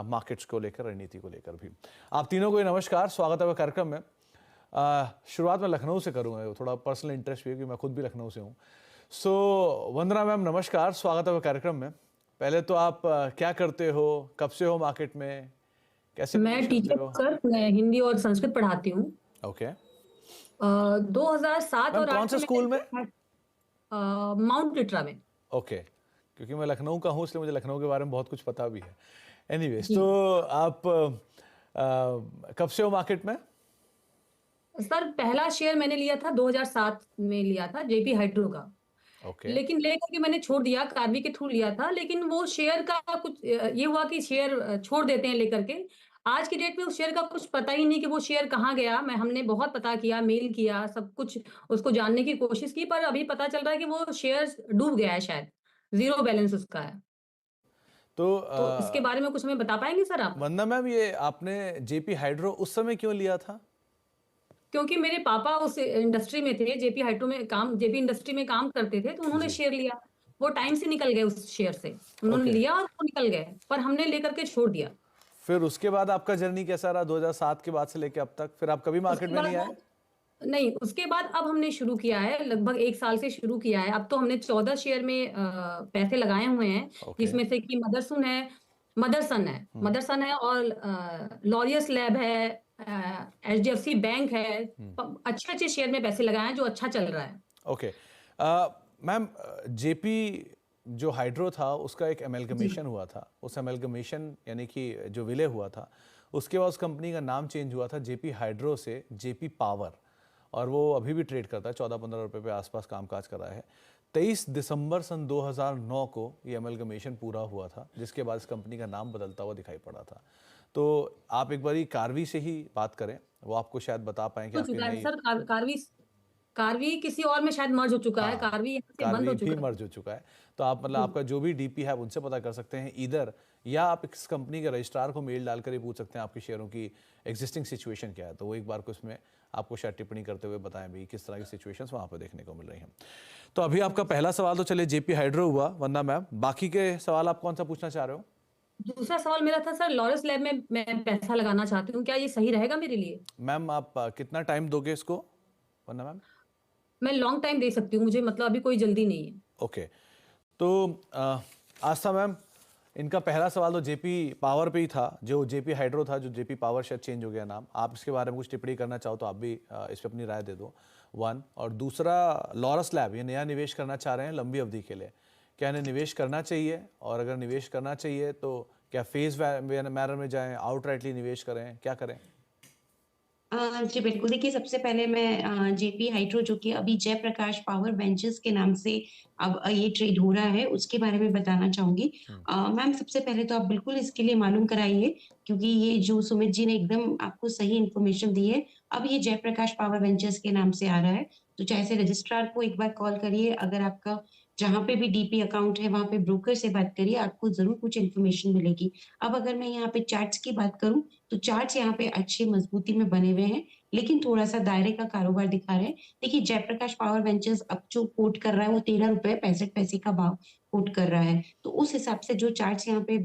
Markets को लेकर, रणनीति को लेकर भी। आप तीनों को नमस्कार, स्वागत है कार्यक्रम में। शुरुआत में लखनऊ से करूँगा, थोड़ा पर्सनल इंटरेस्ट भी है क्योंकि मैं खुद भी लखनऊ से हूँ। सो वंदना मैम नमस्कार, स्वागत है कार्यक्रम में। पहले तो आप क्या करते हो, कब से हो मार्केट में, कैसे मैं पोजीशन टीचर पे हो? सर, मैं हिंदी और संस्कृत पढ़ाती हूँ। ओके 2007 मैम, और कौन 8 से से स्कूल में? माउंट लिटरा में। ओके क्योंकि मैं लखनऊ का हूँ इसलिए मुझे लखनऊ के बारे में बहुत कुछ पता भी है। एनीवेज, जी तो आप कब से हो मार्केट में? सर, पहला शेयर मैंने लिया था 2007 में, लिया था जेपी हाइड्रो का। ओके लेकिन लेकर के मैंने छोड़ दिया, कार्वी के थ्रू लिया था। लेकिन वो शेयर का कुछ ये हुआ कि शेयर छोड़ देते हैं लेकर के। आज की डेट में उस शेयर का कुछ पता ही नहीं कि वो शेयर कहाँ गया। हमने बहुत पता किया, मेल किया, सब कुछ उसको जानने की कोशिश की, पर अभी पता चल रहा है कि वो शेयर डूब गया है, शायद जीरो बैलेंस उसका है। तो तो इसके बारे में कुछ हमें बता पाएंगे सर आप? वंदना मैम, ये आपने जेपी हाइड्रो उस समय क्यों लिया था? क्योंकि मेरे पापा उस इंडस्ट्री में थे, जेपी हाइड्रो में काम, जेपी इंडस्ट्री में काम करते थे, तो उन्होंने जी। शेयर लिया। वो टाइम से निकल गए उस शेयर से, उन्होंने ओके लिया और वो निकल गए, पर हमने लेकर के छोड़ दिया। फिर उसके बाद आपका जर्नी कैसा रहा 2007 के बाद से लेके अब तक? फिर आप कभी मार्केट उसके में नहीं बाद आए? नहीं, उसके बाद अब हमने शुरू किया है, लगभग 1 साल से शुरू किया है। अब तो हमने 14 शेयर में पैसे लगाए हुए हैं, ओके जिसमें से कि मदरसन है और लॉरियस लैब है, एचडीएफसी बैंक है। अच्छे अच्छे शेयर में पैसे लगाए हैं, जो अच्छा चल रहा है। ओके मैम, जेपी जो हाइड्रो था उसका एक जी एमलगमेशन हुआ था। उस एमलगमेशन यानी कि जो विलय हुआ था, उसके बाद उस कंपनी का नाम चेंज हुआ था जेपी हाइड्रो से जेपी पावर, और वो अभी भी ट्रेड करता है, 14-15 रुपये पे आसपास कामकाज कर रहा है। 23 दिसंबर सन 2009 को ये एमलगमेशन पूरा हुआ था, जिसके बाद इस कंपनी का नाम बदलता हुआ दिखाई पड़ा था। तो आप एक बारी कार्वी से ही बात करें, वो आपको शायद बता पाएं कि हो आपके चुका है नई। सर, कार्वी कार्वी किसी और में शायद मर्ज हो चुका है, हाँ, कार्वी यहाँ से बंद कार्वी हो भी चुका है। मर्ज हो चुका है। तो आप मतलब जी आपका जो भी डीपी है आप उनसे पता कर सकते हैं इधर, या आप इस कंपनी के रजिस्ट्रार को मेल डालकर ही पूछ सकते हैं आपके शेयरों की एग्जिस्टिंग सिचुएशन क्या है। तो वो एक बार को इसमें आपको शायद टिप्पणी करते हुए बताएं भी किस तरह की सिचुएशंस वहाँ पर देखने को मिल रही हैं। तो अभी आपका पहला सवाल तो चलिए जेपी हाइड्रो हुआ, वंदना मैम, बाकी के सवाल आप कौन सा पूछना चाह रहे हो? दूसरा सवाल मेरा था सर, लॉरस लैब में मैं पैसा लगाना चाहती हूँ, क्या ये सही रहेगा मेरे लिए? मैम आप कितना टाइम दोगे इसको, वंदना मैम? मैं लॉन्ग टाइम दे सकती हूँ, मुझे मतलब अभी कोई जल्दी नहीं है। ओके तो आस्था मैम, इनका पहला सवाल तो जेपी पावर पे ही था, जो जेपी हाइड्रो था, जो जेपी पावर शायद चेंज हो गया नाम। आप इसके बारे में कुछ टिप्पणी करना चाहो तो आप भी इस पर अपनी राय दे दो, वन। और दूसरा, लॉरस लैब ये नया निवेश करना चाह रहे हैं लंबी अवधि के लिए, क्या इन्हें निवेश करना चाहिए? और अगर निवेश करना चाहिए तो क्या फेज मैनर में जाएं, आउटराइटली निवेश करें, क्या करें? जी बिल्कुल। देखिए, सबसे पहले मैं जेपी हाइड्रो, जो कि अभी जयप्रकाश पावर वेंचर्स के नाम से अब ये ट्रेड हो रहा है, उसके बारे में बताना चाहूंगी। मैम, सबसे पहले तो आप बिल्कुल इसके लिए मालूम कराइए, क्योंकि ये जो सुमित जी ने एकदम आपको सही इन्फॉर्मेशन दी है। अब ये जयप्रकाश पावर वेंचर्स के नाम से आ रहा है, तो चाहे से रजिस्ट्रार को एक बार कॉल करिए। अगर आपका जहाँ पे भी डीपी अकाउंट है, वहां पे ब्रोकर से बात करिए, आपको जरूर कुछ इन्फॉर्मेशन मिलेगी। अब अगर मैं यहाँ पे चार्ट्स की बात करूं, तो चार्ट्स यहाँ पे अच्छी मजबूती में बने हुए हैं, लेकिन थोड़ा सा दायरे का कारोबार दिखा रहे हैं। देखिए, जयप्रकाश पावर वेंचर्स अब जो कोट कर रहा है वो 13 रुपए 65 पैसे का भाव कोट कर रहा है। तो उस हिसाब से जो चार्ट्स यहाँ पे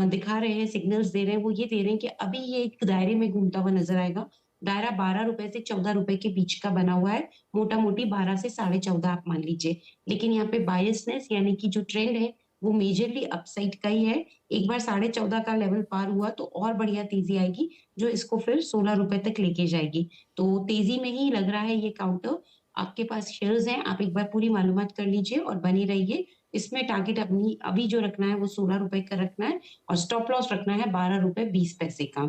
दिखा रहे हैं, सिग्नल्स दे रहे हैं, वो ये दे रहे हैं कि अभी ये एक दायरे में घूमता हुआ नजर आएगा। दायरा 12 रुपए से 14 रुपए के बीच का बना हुआ है, मोटा मोटी 12 से 14.5 आप मान लीजिए। लेकिन यहाँ पे बायसनेस यानी कि जो ट्रेंड है वो मेजरली अपसाइड का ही है। एक बार 14.5 का लेवल पार हुआ तो और बढ़िया तेजी आएगी, जो इसको फिर 16 रुपए तक लेके जाएगी। तो तेजी में ही लग रहा है ये काउंटर। आपके पास शेयर्स हैं, आप एक बार पूरी मालूमात कर लीजिए और बनी रहिए। इसमें टारगेट अपनी अभी जो रखना है वो 16 रुपए का रखना है, और स्टॉप लॉस रखना है 12 रुपए 20 पैसे का।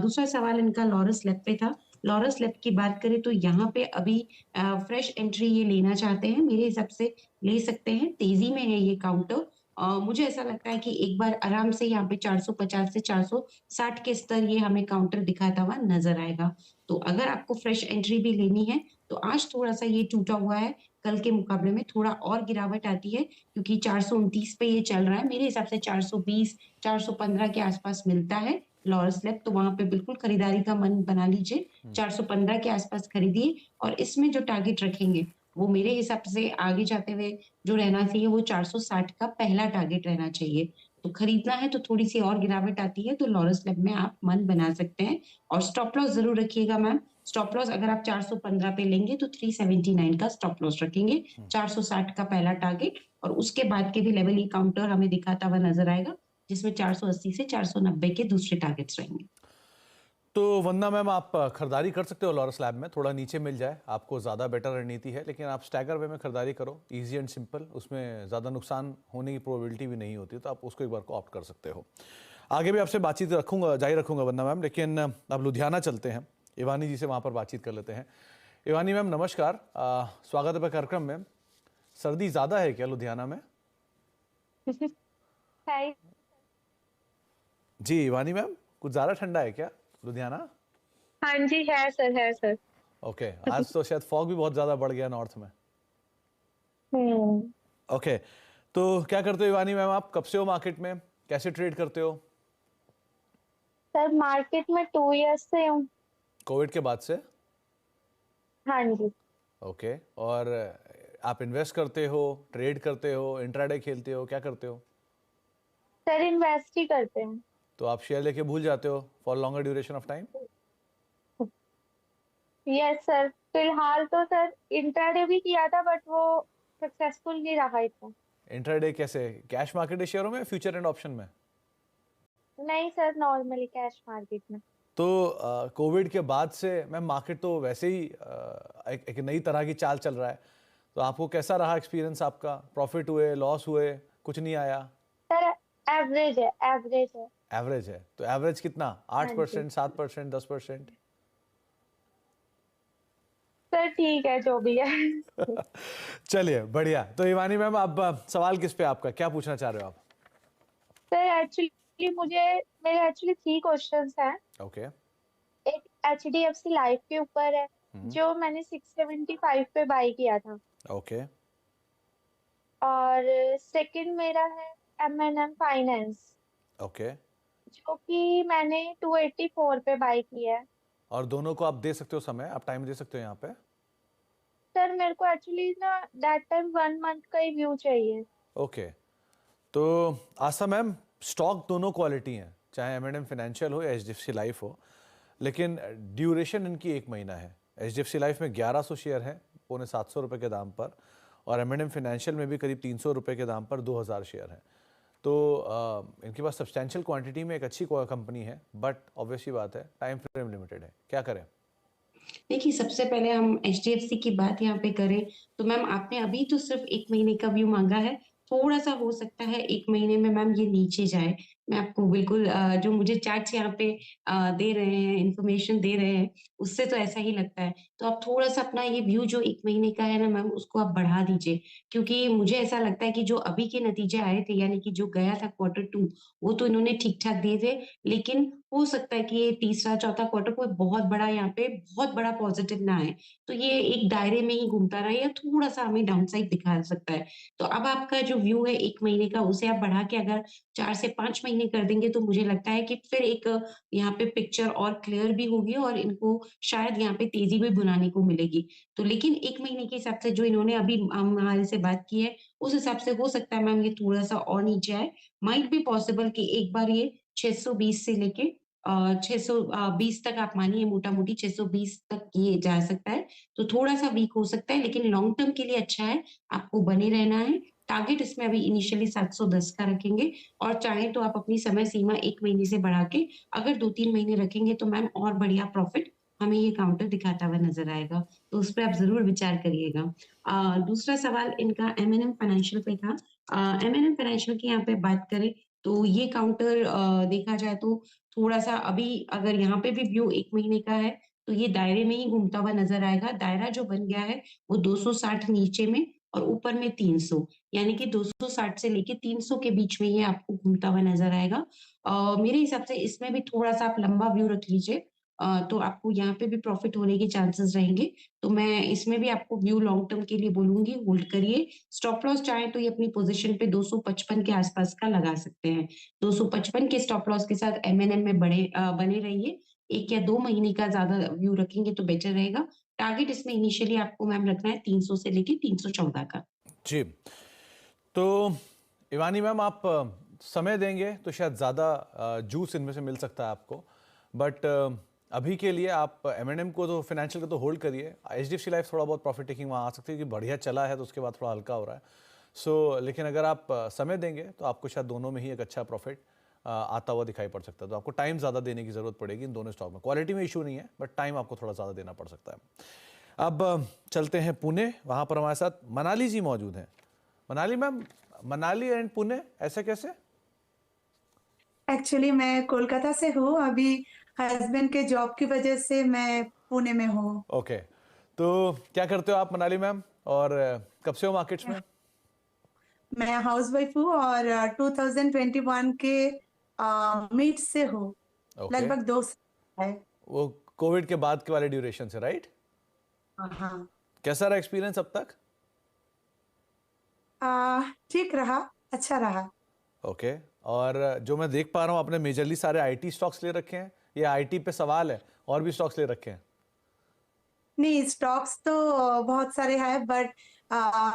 दूसरा सवाल इनका लॉरस लैब पे था। लॉरस लैब की बात करें तो यहाँ पे अभी फ्रेश एंट्री ये लेना चाहते हैं, मेरे हिसाब से ले सकते हैं। तेजी में है ये काउंटर। मुझे ऐसा लगता है कि एक बार आराम से यहाँ पे 450 से 460 के स्तर ये हमें काउंटर दिखाता हुआ नजर आएगा। तो अगर आपको फ्रेश एंट्री भी लेनी है तो आज थोड़ा सा ये टूटा हुआ है, कल के मुकाबले में थोड़ा और गिरावट आती है, क्योंकि 429 पे ये चल रहा है। मेरे हिसाब से 420 415 के आसपास मिलता है लॉरस लैब, तो वहां पे बिल्कुल खरीदारी का मन बना लीजिए। 415 के आसपास खरीदिए, और इसमें जो टारगेट रखेंगे वो मेरे हिसाब से आगे जाते हुए जो रहना चाहिए वो 460 का पहला टारगेट रहना चाहिए। तो खरीदना है तो थोड़ी सी और गिरावट आती है तो लॉरस लैब में आप मन बना सकते हैं। और स्टॉप लॉस जरूर रखिएगा मैम। स्टॉप लॉस अगर आप 415 पे लेंगे तो 379 का स्टॉप लॉस रखेंगे, 460 का पहला टारगेट, और उसके बाद के भी लेवल ये काउंटर हमें दिखाता हुआ नजर आएगा, जिसमें 480 से 490 के दूसरे टारगेट्स रहेंगे। तो वंदना मैम, आप खरीदारी कर सकते हो लॉरस लैब में, थोड़ा नीचे मिल जाए आपको ज़्यादा बेटर रणनीति है, लेकिन आप स्टैगर वे में खरीदारी करो, इजी एंड सिंपल, उसमें ज़्यादा नुकसान होने की प्रोबेबिलिटी भी नहीं होती, तो आप उसको एक बार को ऑप्ट कर सकते हो। आगे भी आपसे बातचीत जारी रखूंगा वंदना मैम, लेकिन अब लुधियाना चलते हैं, इवानी जी से वहाँ पर बातचीत कर लेते हैं। इवानी मैम नमस्कार, स्वागत है कार्यक्रम में। सर्दी ज़्यादा है क्या लुधियाना में? हाय। जी इवानी मैम, कुछ ज़्यादा ठंडा है क्या लुधियाना? हाँ जी, है सर, है सर। ओके, आज तो शायद फॉग भी बहुत ज़्यादा बढ़ गया नॉर्थ में। ओके, तो क्या करते हो इवानी मैम, आप कब से हो मार्केट में, कैसे ट्रेड करते हो? सर मार्केट में 2 इयर्स से हूँ। कोविड के बाद से? हाँ जी। ओके, और आप इन्वेस्ट करते हो, ट्रेड करते हो, इंट्राडे खेलते हो, क्या करते हो? सर इन्वेस्ट ही करते हैं। तो आप शेयर लेके भूल जाते हो for longer duration of time? Yes sir, फिलहाल तो सर इंट्राडे भी किया था बट वो सक्सेसफुल नहीं रहा इतना। इंट्राडे कैसे, कैश मार्केट शेयरों में, फ्यूचर एंड ऑप्शन में? नहीं सर, नॉर्मली कैश मार्केट में। तो कोविड के बाद से मैम मार्केट तो वैसे ही एक नई तरह की चाल चल रहा है, तो आपको कैसा रहा एक्सपीरियंस आपका? प्रॉफिट हुए, लॉस हुए, कुछ नहीं आया? सर एवरेज है, एवरेज है। एवरेज है, तो एवरेज कितना, 8%, 7%, 10%? सर ठीक है जो भी है। चलिए बढ़िया। तो इवानी मैम, अब सवाल किस पे आपका, क्या पूछना चाह रहे हो आप? सर एक्चुअली मेरे 3 क्वेश्चंस हैं। ओके। एक HDFC लाइफ के ऊपर है जो मैंने 675 पे बाय किया था, ओके। और सेकंड मेरा है M&M फाइनेंस ओके। जो कि मैंने 284 पे बाय किया है। और दोनों को आप दे सकते हो समय, आप टाइम दे सकते हो यहाँ पे? सर मेरे को एक्चुअली ना दैट टाइम 1 मंथ का ही व्यू चाहिए। ओके, तो आशा मैम, स्टॉक दोनों क्वालिटी हैं, चाहे M&M फाइनेंशियल हो या HDFC लाइफ हो, लेकिन ड्यूरेशन इनकी 1 महीना है। HDFC लाइफ में 1100 शेयर हैं, 750 रुपये के दाम पर, और M&M फाइनेंशियल में भी करीब 300 रुपये के दाम पर 2000 शेयर हैं। तो इनके पास सब्सटैंशियल क्वांटिटी में एक अच्छी कंपनी है, बट ऑब्वियसली बात है टाइम फ्रेम लिमिटेड है, क्या करें? देखिए, सबसे पहले हम एचडीएफसी की बात यहाँ पे करें तो मैम आपने अभी तो सिर्फ 1 महीने का व्यू मांगा है। थोड़ा-सा हो सकता है 1 महीने में मैम ये नीचे जाए। मैं आपको बिल्कुल जो मुझे चार्ट्स यहाँ पे दे रहे हैं, इन्फॉर्मेशन दे रहे हैं, उससे तो ऐसा ही लगता है। तो आप थोड़ा-सा अपना ये व्यू जो 1 महीने का है ना मैम, उसको आप बढ़ा दीजिए। क्योंकि मुझे ऐसा लगता है कि जो अभी के नतीजे आए थे, यानी कि जो गया था क्वार्टर 2, वो तो इन्होंने ठीक-ठाक दिए थे। लेकिन हो सकता है कि ये तीसरा, चौथा क्वार्टर कोई बहुत बड़ा यहाँ पे बहुत बड़ा पॉजिटिव ना आए। तो ये एक दायरे में ही घूमता रहे या थोड़ा-सा हमें डाउनसाइड दिखा सकता है। तो अब आपका जो व्यू है 1 महीने का, उसे आप बढ़ा के अगर 4 से 5 महीने कर देंगे तो मुझे लगता है कि फिर एक यहाँ पे पिक्चर और क्लियर भी होगी और इनको शायद यहाँ पे तेज़ी भी बनाने को मिलेगी। तो लेकिन 1 महीने के हिसाब से जो इन्होंने अभी हमारे से बात की है, उस हिसाब से हो सकता है मैम ये थोड़ा-सा और नीचे आए। माइट बी पॉसिबल कि एक बार ये 620 से लेके 620 तक आप मानिए, मोटा-मोटी 620 तक ये जा सकता है। तो थोड़ा-सा वीक हो सकता है, लेकिन लॉन्ग टर्म के लिए अच्छा है, आपको बने रहना है। टारगेट इसमें अभी इनिशियली 710 का रखेंगे, और चाहें तो आप अपनी समय सीमा 1 महीने से बढ़ा के अगर 2-3 महीने रखेंगे तो मैम और बढ़िया प्रॉफिट हमें ये काउंटर दिखाता हुआ नज़र आएगा। तो उस पे आप ज़रूर विचार करिएगा। दूसरा सवाल इनका M&M फाइनेंशियल पे था। M&M फाइनेंशियल की यहाँ पे बात करें तो ये काउंटर देखा जाए तो थोड़ा-सा अभी अगर यहाँ पे भी व्यू 1 महीने का है, तो ये दायरे में ही घूमता हुआ नज़र आएगा। दायरा जो बन गया है, वो 260 नीचे में और ऊपर में 300, यानी कि 260 से लेके 300 के बीच में ये आपको घूमता हुआ नज़र आएगा। मेरे हिसाब से इसमें भी थोड़ा-सा आप लंबा व्यू रख लीजिए, तो आपको यहाँ पे भी प्रॉफिट होने के चांसेस रहेंगे। तो मैं इसमें भी आपको व्यू लॉन्ग टर्म के लिए बोलूँगी, होल्ड करिए। स्टॉप लॉस चाहें तो ये अपनी पोज़ीशन पे 255 के आस-पास का लगा सकते हैं। 255 के स्टॉप लॉस के साथ M&M में बने रहिए। 1 या 2 महीने का ज़्यादा व्यू रखेंगे तो बेटर रहेगा। टारगेट इसमें इनिशियली आपको मैम रखना है 300 से लेके 314 का। जी, तो इवानी मैम, आप समय देंगे तो शायद ज़्यादा जूस इनमें से मिल सकता है आपको, बट अभी के लिए आप M&M को तो फाइनेंशियल को तो होल्ड करिए। HDFC लाइफ थोड़ा बहुत प्रॉफिट टेकिंग वहाँ आ सकती है कि बढ़िया चला है तो उसके बाद थोड़ा हल्का हो रहा है। लेकिन अगर आप समय देंगे तो आपको शायद दोनों में ही एक अच्छा प्रॉफिट आता हुआ दिखाई पड़ सकता है। तो आपको टाइम ज़्यादा देने की ज़रूरत पड़ेगी इन दोनों स्टॉक में। क्वालिटी में इशू नहीं है, बट टाइम आपको थोड़ा ज़्यादा देना पड़ सकता है। अब चलते हैं पुणे, वहाँ पर हमारे साथ मनाली जी मौजूद हैं। मनाली मैम, मनाली एंड पुणे ऐसे कैसे? एक्चुअली मैं कोलकाता से हूँ। अभी हस्बैंड के जॉब की वजह से मैं पुणे में हूँ। ओके, तो क्या करते हो आप मनाली मैम, और कब से हो मार्केट्स में? मैं हाउसवाइफ हूँ और 2021 के मिड से हूँ। ओके, लगभग 2 साल है। वो कोविड के बाद के वाले ड्यूरेशन से, राइट? हाँ, कैसा रहा एक्सपीरियंस अब तक? ठीक रहा, अच्छा रहा। ओके, और जो मैं देख पा रहा हूँ आपने मेजरली सारे आईटी स्टॉक्स ले रखे हैं, ये आईटी पे सवाल है, और भी स्टॉक्स ले रखे हैं? नहीं, स्टॉक्स तो बहुत सारे हैं, बट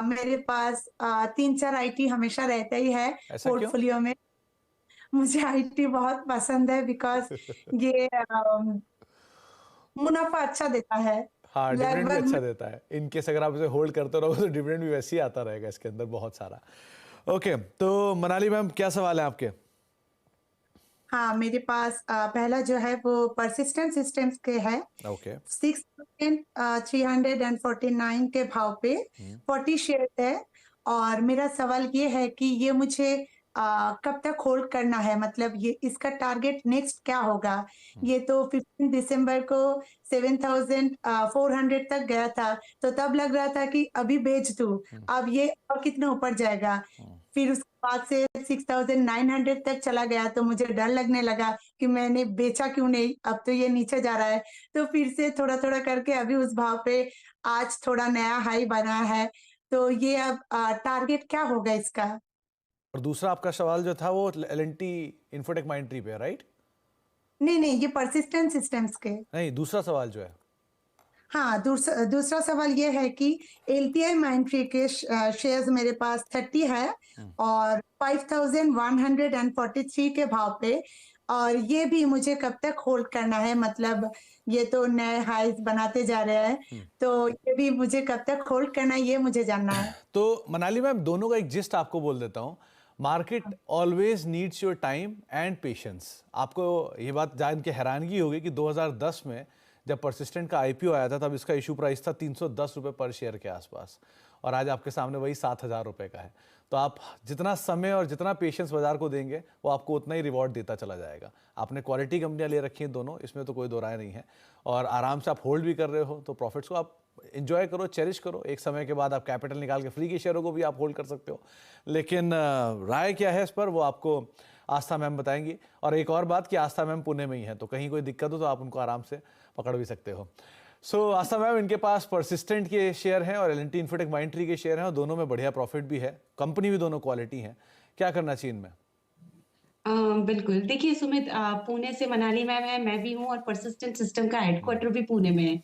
मेरे पास 3-4 आईटी हमेशा रहता ही है ऐसा क्यों? पोर्टफोलियो में। मुझे आईटी बहुत पसंद है बिकॉज ये मुनाफा अच्छा देता है। हाँ, डिविडेंड भी लगभग अच्छा देता है। इन केस अगर आप इसे होल्ड करते रहोगे तो डिविडेंड भी वैसे ही आता रहेगा इसके अंदर बहुत सारा। ओके, तो मनाली मैम क्या सवाल है आपके? हाँ, मेरे पास पहला जो है वो परसिस्टेंट सिस्टम्स के है। ओके, 6,349 के भाव पे 40 शेयर है। और मेरा सवाल ये है कि ये मुझे कब तक होल्ड करना है, मतलब ये इसका टारगेट नेक्स्ट क्या होगा? ये तो 15 दिसंबर को 7,400 तक गया था, तो तब लग रहा था कि अभी बेच दूं। अब ये और कितना ऊपर जाएगा? फिर उसके बाद से 6,900 तक चला गया, तो मुझे डर लगने लगा कि मैंने बेचा क्यों नहीं, अब तो ये नीचे जा रहा है। तो फिर से थोड़ा-थोड़ा करके अभी उस भाव पे आज थोड़ा नया हाई बना है। तो ये अब टारगेट क्या होगा इसका? और दूसरा आपका सवाल जो था वो L&T इन्फोटेक माइंडट्री पे है, राइट? नहीं, ये परसिस्टेंट सिस्टम्स के। नहीं, दूसरा सवाल जो है। हाँ, दूसरा सवाल ये है कि एलटीआई माइंडट्री के शेयर्स मेरे पास 30 है और 5,143 के भाव पे। और ये भी मुझे कब तक होल्ड करना है, मतलब ये तो नए हाइज बनाते जा रहे हैं, तो ये भी मुझे कब तक होल्ड करना है, ये मुझे जानना है। तो मनाली मैम, दोनों का एक जिस्ट आपको बोल देता हूँ। Market always needs your time and patience. आपको ये बात जान के हैरानगी होगी कि 2010 में जब परसिस्टेंट का आईपीओ आया था तब इसका इशू प्राइस था 310 रुपये पर शेयर के आसपास, और आज आपके सामने वही 7,000 रुपये का है। तो आप जितना समय और जितना पेशेंस बाजार को देंगे वो आपको उतना ही रिवॉर्ड देता चला जाएगा। आपने क्वालिटी कंपनियां ले रखी हैं दोनों, इसमें तो कोई दो राय नहीं है, और आराम से आप होल्ड भी कर रहे हो, तो प्रॉफिट्स को आप एंजॉय करो, चेरिश करो। एक समय के बाद आप कैपिटल निकाल के फ्री के शेयरों को भी आप होल्ड कर सकते हो। लेकिन राय क्या है इस पर वो आपको आस्था मैम बताएंगी। और एक और बात कि आस्था मैम पुणे में ही है, तो कहीं कोई दिक्कत हो तो आप उनको आराम से पकड़ भी सकते हो। आस्था मैम, इनके पास परसिस्टेंट के शेयर हैं और L&T इन्फोटेक माइंडट्री के शेयर हैं, और दोनों में बढ़िया प्रॉफिट भी है, कंपनी भी दोनों क्वालिटी है। क्या करना चाहिए इनमें? बिल्कुल। देखिए सुमित, पुणे से मनाली मैम है, मैं भी हूँ और परसिस्टेंट सिस्टम का हेडक्वार्टर भी पुणे में है।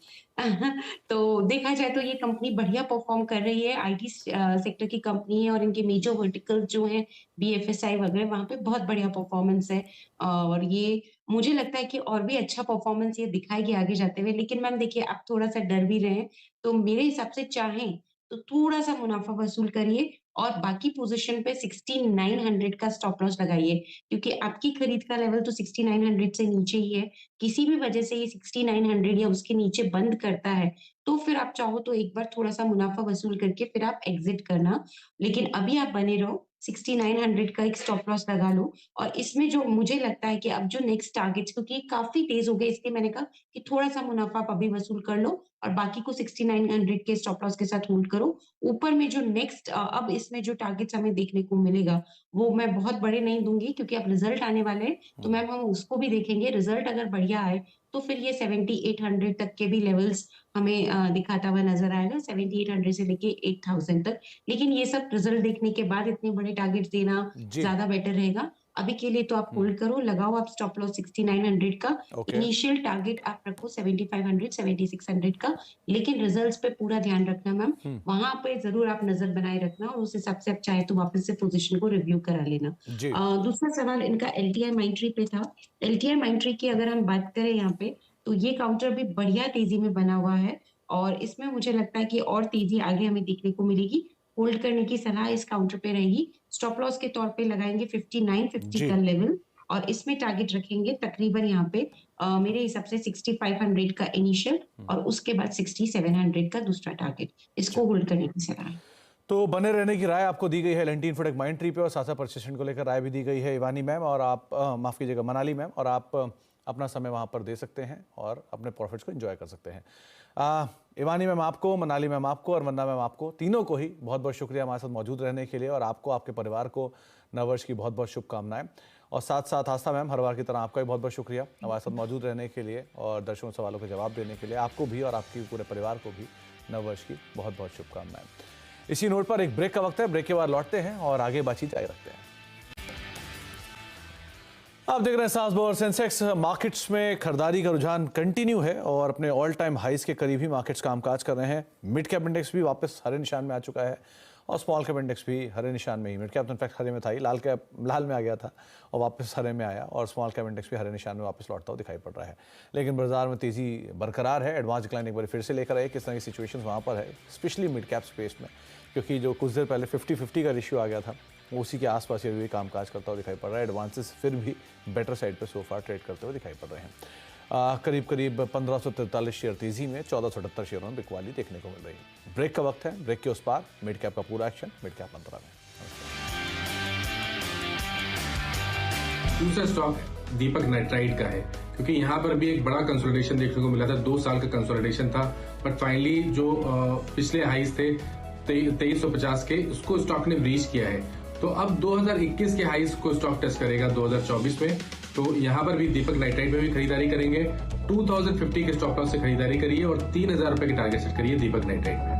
तो देखा जाए तो ये कंपनी बढ़िया परफॉर्म कर रही है। आईटी सेक्टर की कंपनी है और इनके मेजर वर्टिकल्स जो हैं बीएफएसआई वगैरह, वहाँ पे बहुत बढ़िया परफॉर्मेंस है। और ये मुझे लगता है कि और भी अच्छा परफॉर्मेंस ये दिखाएगी आगे जाते हुए। लेकिन मैम देखिए, आप थोड़ा-सा डर भी रहे हैं, तो मेरे हिसाब से चाहें तो थोड़ा-सा मुनाफा वसूल करिए और बाकी पोज़ीशन पे 6900 का स्टॉप लॉस लगाइए, क्योंकि आपकी खरीद का लेवल तो 6900 से नीचे ही है। किसी भी वजह से ये 6900 या उसके नीचे बंद करता है, तो फिर आप चाहो तो एक बार थोड़ा-सा मुनाफा वसूल करके फिर आप एग्ज़िट करना। लेकिन अभी आप बने रहो, 6900 का एक स्टॉप लॉस लगा लो। और इसमें जो मुझे लगता है कि अब जो नेक्स्ट टारगेट्स, क्योंकि काफ़ी तेज़ हो गए, इसलिए मैंने कहा कि थोड़ा-सा मुनाफा आप अभी वसूल कर लो और बाकी को 6900 के स्टॉप लॉस के साथ होल्ड करो। ऊपर में जो नेक्स्ट अब इसमें जो टारगेट्स हमें देखने को मिलेगा, वो मैं बहुत बड़े नहीं दूँगी, क्योंकि अब रिज़ल्ट आने वाले हैं, तो मैम हम उसको भी देखेंगे। रिज़ल्ट अगर बढ़िया आए, तो फिर ये 7800 तक के भी लेवल्स हमें दिखाता हुआ नज़र आएगा, 7800 से लेके 8000 तक। लेकिन ये सब रिज़ल्ट देखने के बाद इतने बड़े टारगेट्स देना जी। ज़्यादा बेटर रहेगा। अभी के लिए तो आप होल्ड करो, लगाओ आप स्टॉप लॉस 6900 का, Okay. इनिशियल टारगेट आप रखो 7500 7600 का, लेकिन रिजल्ट्स पे पूरा ध्यान रखना मैम, वहां पे जरूर आप नजर बनाए रखना और उस हिसाब से आप चाहे तो वापस से पोजीशन को रिव्यू करा लेना। जी। दूसरा सवाल इनका एलटीआई माइंट्री पे था। एलटीआई माइंट्री की अगर हम बात करें यहाँ पे, तो ये काउंटर भी बढ़िया तेजी में बना हुआ है और इसमें मुझे लगता है कि और तेजी आगे हमें देखने को मिलेगी। होल्ड करने की सलाह इस काउंटर पे रहेगी। स्टॉप लॉस के तौर पे लगाएंगे 5950 जी। का लेवल और इसमें टारगेट रखेंगे तकरीबन यहाँ पे मेरे हिसाब से 6500 का इनिशियल और उसके बाद 6700 का दूसरा टारगेट, इसको होल्ड करने की सलाह है। तो बने रहने की राय आपको दी गई है L&T इन्फोटेक माइंट्री पे और साथ परसिस्टेंट को लेकर राय भी दी गई है इवानी मैम और आप माफ़ कीजिएगा मनाली मैम, और आप अपना समय वहाँ पर दे सकते हैं और अपने प्रॉफिट्स को एंजॉय कर सकते हैं। इवानी मैम आपको, मनाली मैम आपको और वंदना मैम आपको, तीनों को ही बहुत बहुत शुक्रिया हमारे साथ मौजूद रहने के लिए और आपको, आपके परिवार को नववर्ष की बहुत बहुत शुभकामनाएं। और साथ साथ आस्था मैम, हर बार की तरह आपका भी बहुत बहुत शुक्रिया हमारे साथ मौजूद रहने के लिए और दर्शकों सवालों के जवाब देने के लिए। आपको भी और आपके पूरे परिवार को भी नववर्ष की बहुत बहुत शुभकामनाएं। इसी नोट पर एक ब्रेक का वक्त है, ब्रेक के बाद लौटते हैं और आगे बातचीत जारी रखते हैं। आप देख रहे हैं सांस और सेंसेक्स मार्केट्स में खरीदारी का रुझान कंटिन्यू है और अपने ऑल टाइम हाइस के करीब ही मार्केट्स कामकाज कर रहे हैं। मिड कैप इंडेक्स भी वापस हरे निशान में आ चुका है और स्मॉल कैप इंडेक्स भी हरे निशान में ही, मिड कैप तो इनफैक्ट हरे में था ही, लाल में आ गया था और वापस हरे में आया और स्मॉल कैप इंडेक्स भी हरे निशान में वापस लौटता हुआ दिखाई पड़ रहा है। लेकिन बाजार में तेजी बरकरार है। एडवांस डिक्लाइन एक बार फिर से लेकर आए, किस तरह की सिचुएशन वहाँ पर है स्पेशली मिड कैप स्पेस में, क्योंकि जो कुछ देर पहले 50-50 का रेशियो आ गया था उसी के आसपास ये भी कामकाज करता हुआ दिखाई पड़ रहा है। एडवांसेस फिर भी बेटर साइड पे सोफा ट्रेड करते हुए दिखाई पड़ रहे हैं। करीब करीब 1543 शेयर तेजी में 1478 शेयरों में बिकवाली देखने को मिल रही है। ब्रेक का वक्त है, ब्रेक के उस पार मिड कैप का पूरा एक्शन मिड कैप मंत्रा में। दूसरा स्टॉक दीपक नाइट्राइट का है, क्योंकि यहाँ पर भी एक बड़ा कंसोलिडेशन देखने को मिला था। 2 साल का कंसोलिडेशन था, बट फाइनली जो पिछले हाईज थे 2350 के, उसको स्टॉक ने ब्रीच किया है। तो अब 2021 के हाईज को स्टॉक टच करेगा 2024 में। तो यहाँ पर भी दीपक नाइट्राइट में भी खरीदारी करेंगे। 2050 के स्टॉप लॉस से खरीदारी करिए और 3000 रुपए के टारगेट सेट करिए दीपक नाइट्राइट में।